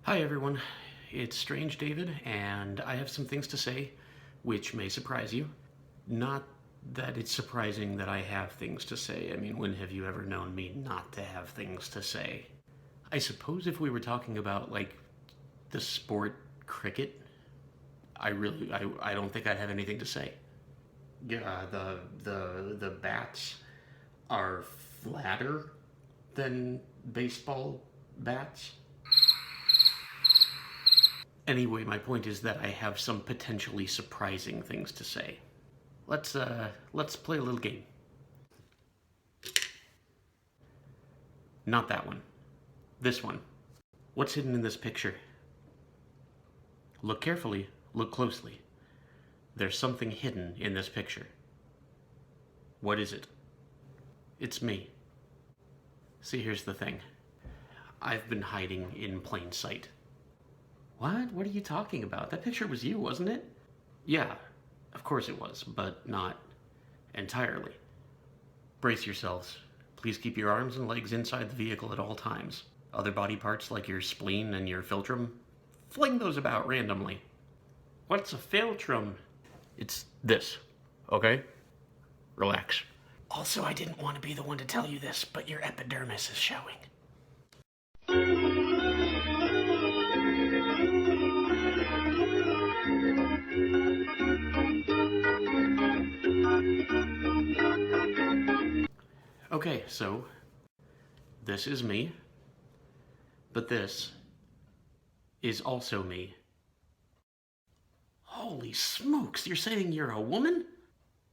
Hi everyone, it's Strange David, and I have some things to say which may surprise you. Not that it's surprising that I have things to say. I mean, when have you ever known me not to have things to say? I suppose if we were talking about, like, the sport cricket, I don't think I'd have anything to say. Yeah, the bats are flatter than baseball bats. Anyway, my point is that I have some potentially surprising things to say. Let's play a little game. Not that one. This one. What's hidden in this picture? Look carefully, look closely. There's something hidden in this picture. What is it? It's me. See, here's the thing. I've been hiding in plain sight. What? What are you talking about? That picture was you, wasn't it? Yeah, of course it was, but not entirely. Brace yourselves. Please keep your arms and legs inside the vehicle at all times. Other body parts like your spleen and your philtrum, fling those about randomly. What's a philtrum? It's this, okay? Relax. Also, I didn't want to be the one to tell you this, but your epidermis is showing. Okay, so this is me, but this is also me. Holy smokes, you're saying you're a woman?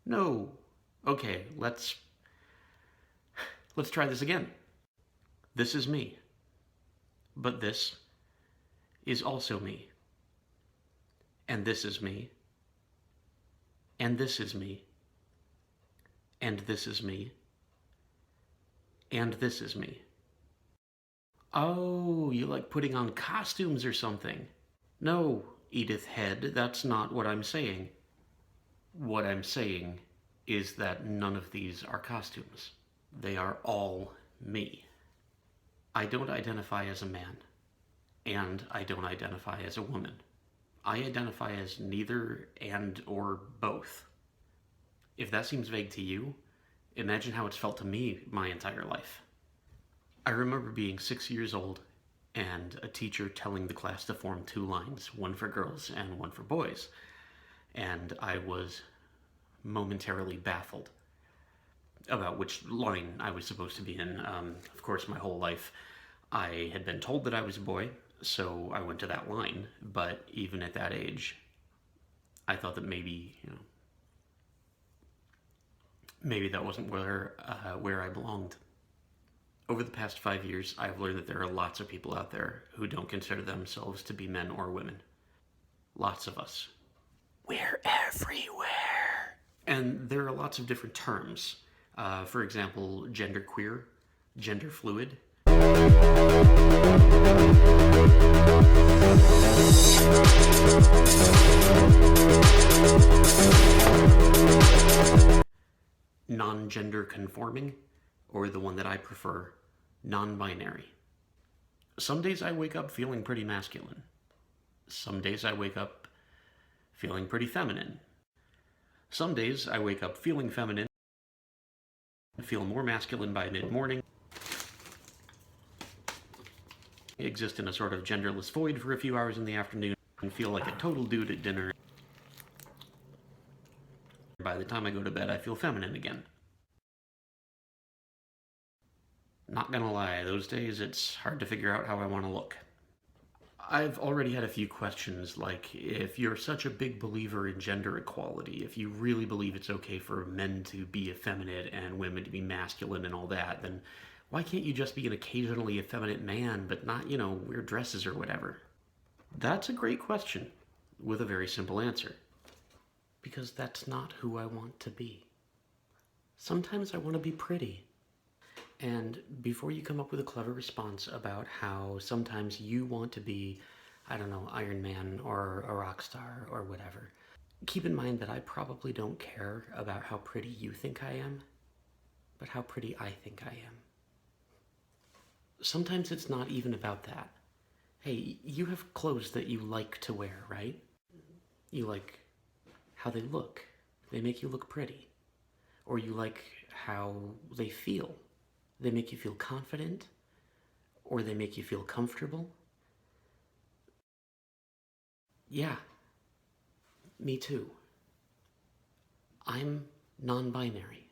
No. Okay, let's try this again. This is me, but this is also me. And this is me. And this is me. And this is me. And this is me. Oh, you like putting on costumes or something? No, Edith Head, that's not what I'm saying. What I'm saying is that none of these are costumes. They are all me. I don't identify as a man, and I don't identify as a woman. I identify as neither and or both. If that seems vague to you, imagine how it's felt to me my entire life. I remember being 6 years old and a teacher telling the class to form two lines, one for girls and one for boys. And I was momentarily baffled about which line I was supposed to be in. Of course, my whole life I had been told that I was a boy, so I went to that line. But even at that age, I thought that maybe that wasn't where I belonged. Over the past 5 years, I've learned that there are lots of people out there who don't consider themselves to be men or women. Lots of us. We're everywhere. And there are lots of different terms. For example, genderqueer, gender fluid. Non-gender conforming, or the one that I prefer, non-binary. Some days I wake up feeling pretty masculine. Some days I wake up feeling pretty feminine. Some days I wake up feeling feminine, feel more masculine by mid-morning, exist in a sort of genderless void for a few hours in the afternoon, and feel like a total dude at dinner. By the time I go to bed, I feel feminine again. Not gonna lie, those days it's hard to figure out how I want to look. I've already had a few questions, like, if you're such a big believer in gender equality, if you really believe it's okay for men to be effeminate and women to be masculine and all that, then why can't you just be an occasionally effeminate man, but not, wear dresses or whatever? That's a great question, with a very simple answer. Because that's not who I want to be. Sometimes I want to be pretty. And before you come up with a clever response about how sometimes you want to be, I don't know, Iron Man or a rock star or whatever, keep in mind that I probably don't care about how pretty you think I am, but how pretty I think I am. Sometimes it's not even about that. Hey, you have clothes that you like to wear, right? You like how they look. They make you look pretty. Or you like how they feel. They make you feel confident, or they make you feel comfortable. Yeah, me too. I'm non-binary.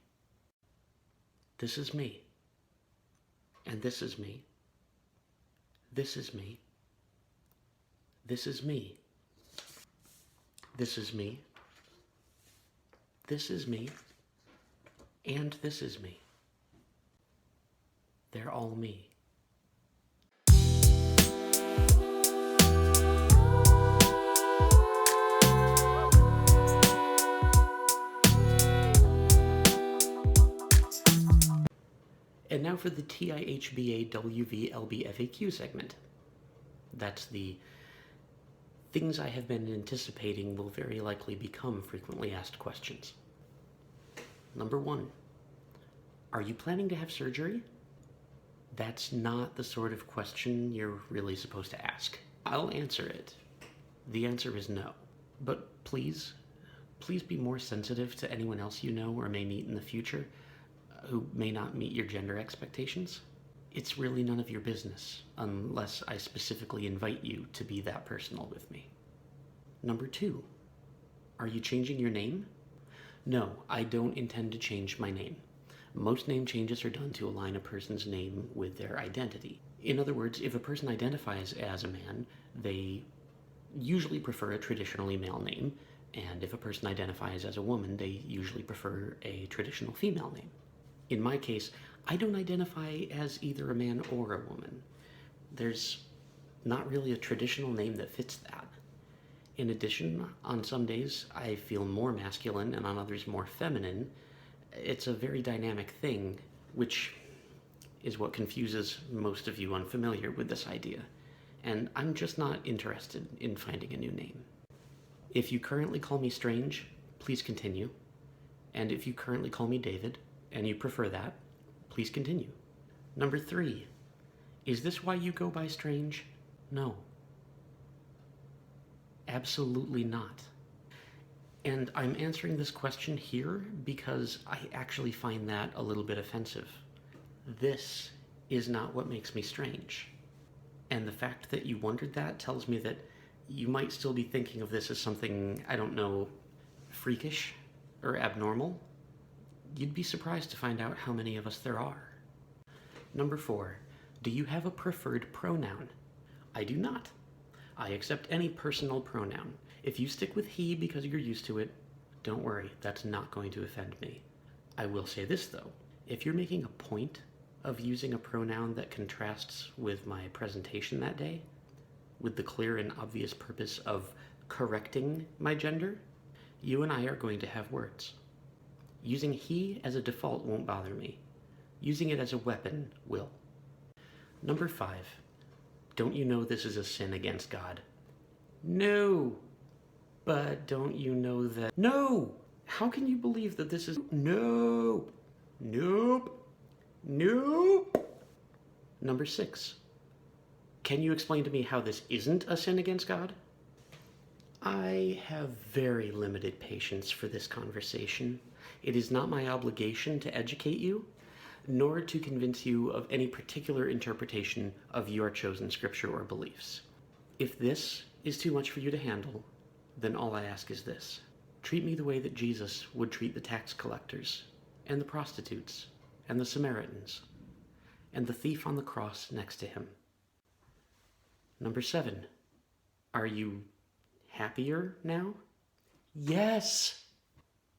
This is me. And this is me. This is me. This is me. This is me. This is me. And this is me. They're all me. And now for the TIHBAWVLB FAQ segment. That's the things I have been anticipating will very likely become frequently asked questions. Number 1. Are you planning to have surgery? That's not the sort of question you're really supposed to ask. I'll answer it. The answer is no. But please be more sensitive to anyone else you know or may meet in the future who may not meet your gender expectations. It's really none of your business, unless I specifically invite you to be that personal with me. Number 2, are you changing your name? No, I don't intend to change my name. Most name changes are done to align a person's name with their identity. In other words, if a person identifies as a man, they usually prefer a traditionally male name, and if a person identifies as a woman, they usually prefer a traditional female name. In my case, I don't identify as either a man or a woman. There's not really a traditional name that fits that. In addition, on some days I feel more masculine and on others more feminine. It's a very dynamic thing, which is what confuses most of you unfamiliar with this idea. And I'm just not interested in finding a new name. If you currently call me Strange, please continue. And if you currently call me David, and you prefer that, please continue. Number 3, is this why you go by Strange? No. Absolutely not. And I'm answering this question here because I actually find that a little bit offensive. This is not what makes me strange. And the fact that you wondered that tells me that you might still be thinking of this as something, I don't know, freakish or abnormal. You'd be surprised to find out how many of us there are. Number 4, do you have a preferred pronoun? I do not. I accept any personal pronoun. If you stick with he because you're used to it, don't worry, that's not going to offend me. I will say this though, if you're making a point of using a pronoun that contrasts with my presentation that day, with the clear and obvious purpose of correcting my gender, you and I are going to have words. Using he as a default won't bother me. Using it as a weapon will. Number 5, don't you know this is a sin against God? No! But don't you know that... No! How can you believe that this is... No! Nope! Nope! Number 6, can you explain to me how this isn't a sin against God? I have very limited patience for this conversation. It is not my obligation to educate you, nor to convince you of any particular interpretation of your chosen scripture or beliefs. If this is too much for you to handle, then all I ask is this. Treat me the way that Jesus would treat the tax collectors, and the prostitutes, and the Samaritans, and the thief on the cross next to him. Number 7, are you happier now? Yes!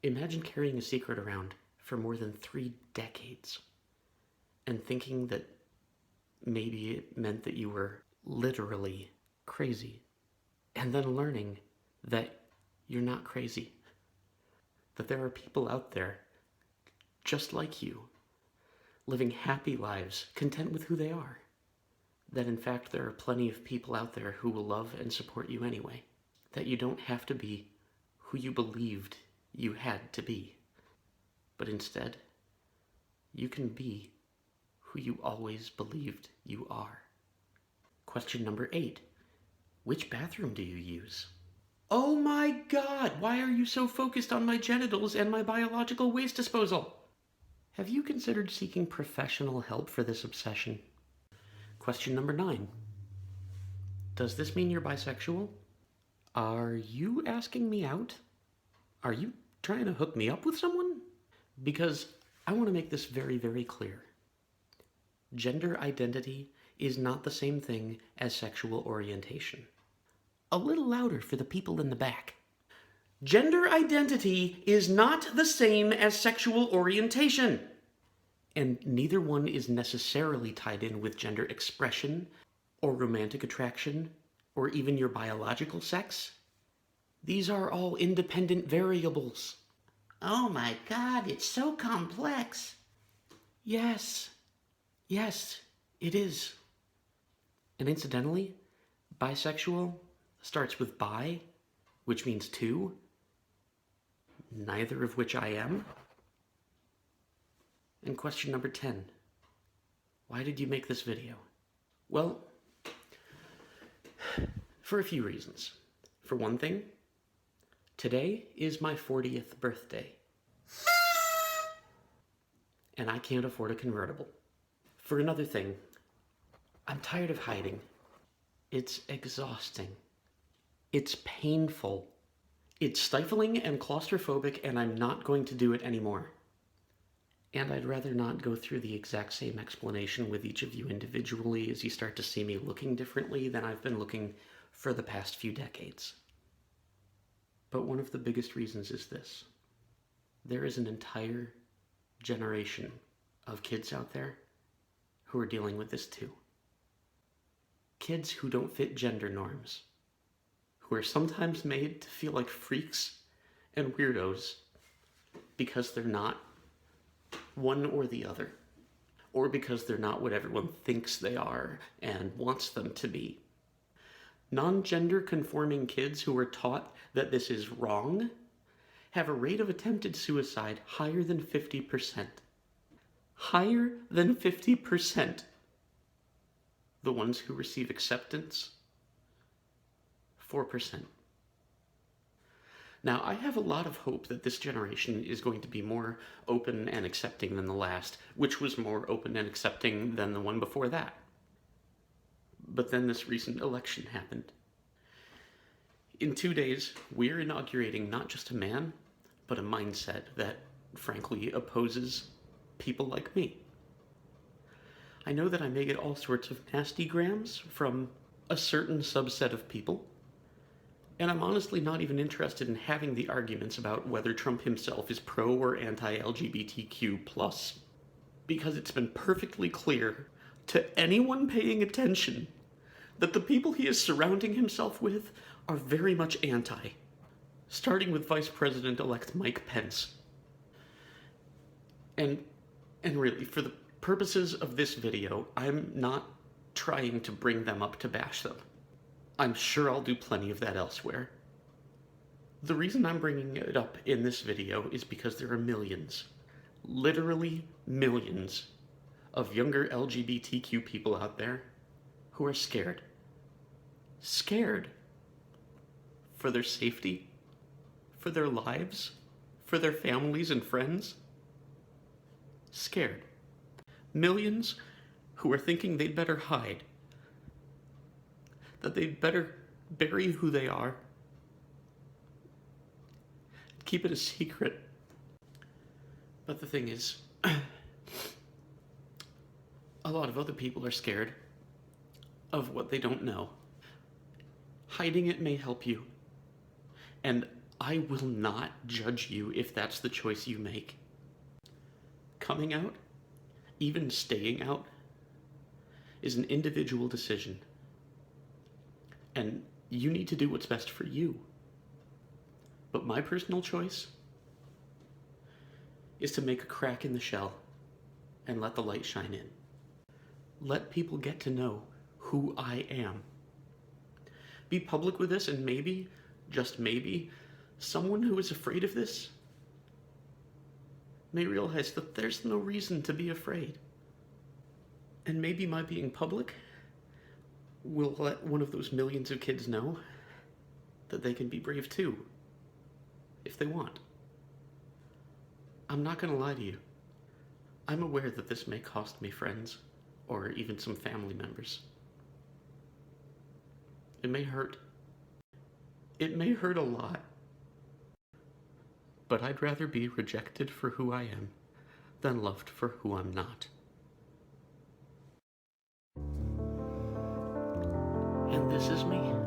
Imagine carrying a secret around for more than 3 decades and thinking that maybe it meant that you were literally crazy, and then learning that you're not crazy, that there are people out there just like you, living happy lives, content with who they are, that in fact there are plenty of people out there who will love and support you anyway, that you don't have to be who you believed you had to be, but instead, you can be who you always believed you are. Question number 8. Which bathroom do you use? Oh my God, why are you so focused on my genitals and my biological waste disposal? Have you considered seeking professional help for this obsession? Question number 9. Does this mean you're bisexual? Are you asking me out? Are you trying to hook me up with someone? Because I want to make this very, very clear. Gender identity is not the same thing as sexual orientation. A little louder for the people in the back. Gender identity is not the same as sexual orientation. And neither one is necessarily tied in with gender expression, or romantic attraction, or even your biological sex. These are all independent variables. Oh my God, it's so complex. Yes, it is. And incidentally, bisexual starts with bi, which means two, neither of which I am. And question number 10. Why did you make this video? Well, for a few reasons. For one thing, today is my 40th birthday. And I can't afford a convertible. For another thing, I'm tired of hiding. It's exhausting. It's painful. It's stifling and claustrophobic, and I'm not going to do it anymore. And I'd rather not go through the exact same explanation with each of you individually as you start to see me looking differently than I've been looking for the past few decades. But one of the biggest reasons is this. There is an entire generation of kids out there who are dealing with this too. Kids who don't fit gender norms, who are sometimes made to feel like freaks and weirdos because they're not one or the other, or because they're not what everyone thinks they are and wants them to be. Non-gender conforming kids who are taught that this is wrong have a rate of attempted suicide higher than 50%. Higher than 50%. The ones who receive acceptance, 4%. Now, I have a lot of hope that this generation is going to be more open and accepting than the last, which was more open and accepting than the one before that. But then this recent election happened. In 2 days, we're inaugurating not just a man, but a mindset that, frankly, opposes people like me. I know that I may get all sorts of nasty grams from a certain subset of people, and I'm honestly not even interested in having the arguments about whether Trump himself is pro or anti-LGBTQ+, because it's been perfectly clear to anyone paying attention that the people he is surrounding himself with are very much anti, starting with Vice President-elect Mike Pence. And really, for the purposes of this video, I'm not trying to bring them up to bash them. I'm sure I'll do plenty of that elsewhere. The reason I'm bringing it up in this video is because there are millions, literally millions, of younger LGBTQ people out there who are scared. Scared. For their safety, for their lives, for their families and friends. Scared. Millions who are thinking they'd better hide, that they'd better bury who they are, keep it a secret. But the thing is, a lot of other people are scared of what they don't know. Hiding it may help you, and I will not judge you if that's the choice you make. Coming out, even staying out, is an individual decision. And you need to do what's best for you. But my personal choice is to make a crack in the shell and let the light shine in. Let people get to know who I am. Be public with this, and maybe, just maybe, someone who is afraid of this may realize that there's no reason to be afraid. And maybe my being public will let one of those millions of kids know that they can be brave too, if they want. I'm not gonna lie to you. I'm aware that this may cost me friends, or even some family members. It may hurt. It may hurt a lot. But I'd rather be rejected for who I am than loved for who I'm not. And this is me.